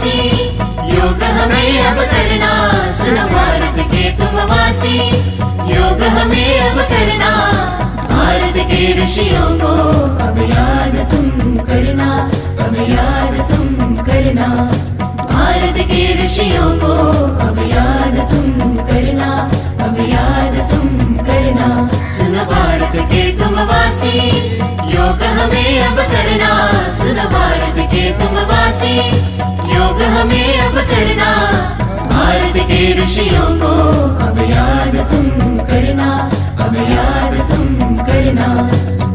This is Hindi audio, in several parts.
वासी, योग हमें अब करना, सुनो भारत के तुम वासी, योग हमें अब करना, भारत के ऋषियों को अब याद तुम करना, अब याद तुम करना, भारत के ऋषियों को अब याद तुम करना, अब याद तुम करना, सुनो भारत के तुम वासी, योग हमें अब करना, सुनो भारत के तुम वासी, योग हमें अब करना, भारत के ऋषियों को अब याद तुम करना, अब याद तुम करना,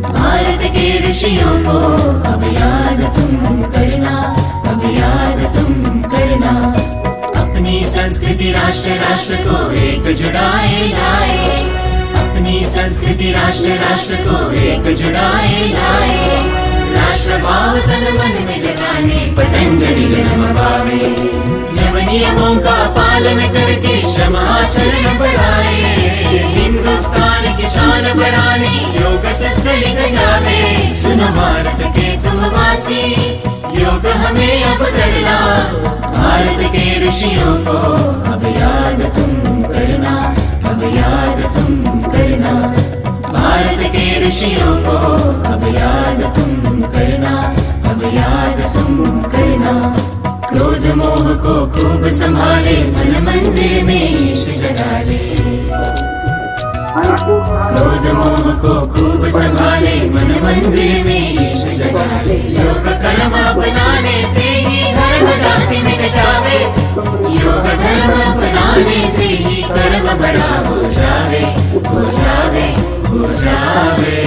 भारत के ऋषियों को अब याद तुम करना, अब याद तुम करना, अपनी संस्कृति राष्ट्र राष्ट्र को एक जुड़ाए लाए, अपनी संस्कृति राष्ट्र राष्ट्र को एक जुड़ाए लाए, राष्ट्र भाव तन मन में जगाने पतंजलि जन्म पावे, यम नियमों का पालन करके श्रम आचरण बढ़ाए, हिंदुस्तान की शान बढ़ाने योग सूत्र लिख जावे, सुनो भारत के तुम वासी, योग हमें अब करना, भारत के ऋषियों को अब याद तुम करना, अब याद तुम करना, भारत के ऋषियों को अब याद तुम करना, अब याद तुम करना, क्रोध मोह को खूब संभाले, मन मंदिर में ईश जगा ले, क्रोध मोह को खूब संभाले, मन मंदिर में ईश जगा ले, योग कर्म अपनाने से ही धर्म जाति मिट जावे, योग धर्म अपनाने से ही कर्म बड़ा हो जावे, हो जावे, हो जावे,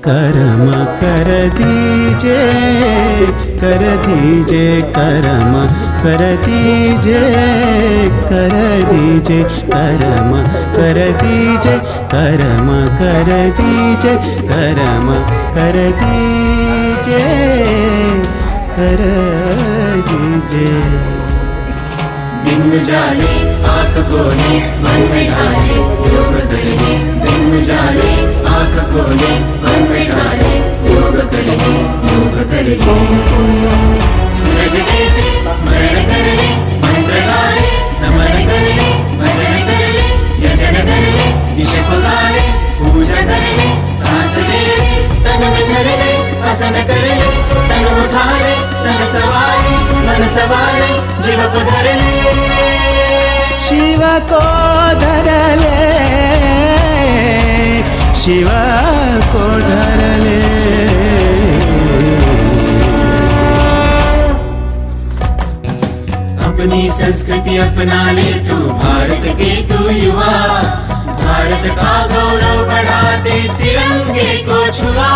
कर्म कर दीजे, कर दीजे कर्म कर दीजे, कर दीजे कर्म कर दीजे, कर्म कर दीजे, कर्म कर दीजे, कर दीजे, दिन उजाले आँख खोले मन में ढाले, योग करने दिन उजाले आँख खोले मन में ढाले, योग करने योग करने, सूरज देव स्मरण कर ले, मंत्र गाए नमन कर ले, भजन कर ले, यजन कर ले, ईश पुकारे पूजा कर ले, सांस ले ले तन में धर ले, आसन कर ले तन उठा ले, तन सवारे मन सवारे जीव को धर ले, शिव को धर ले, शिव को धर ले, अपनी संस्कृति अपना ले तू, भारत के तू युवा, भारत का गौरव बढ़ाते तिरंगे को छुआ।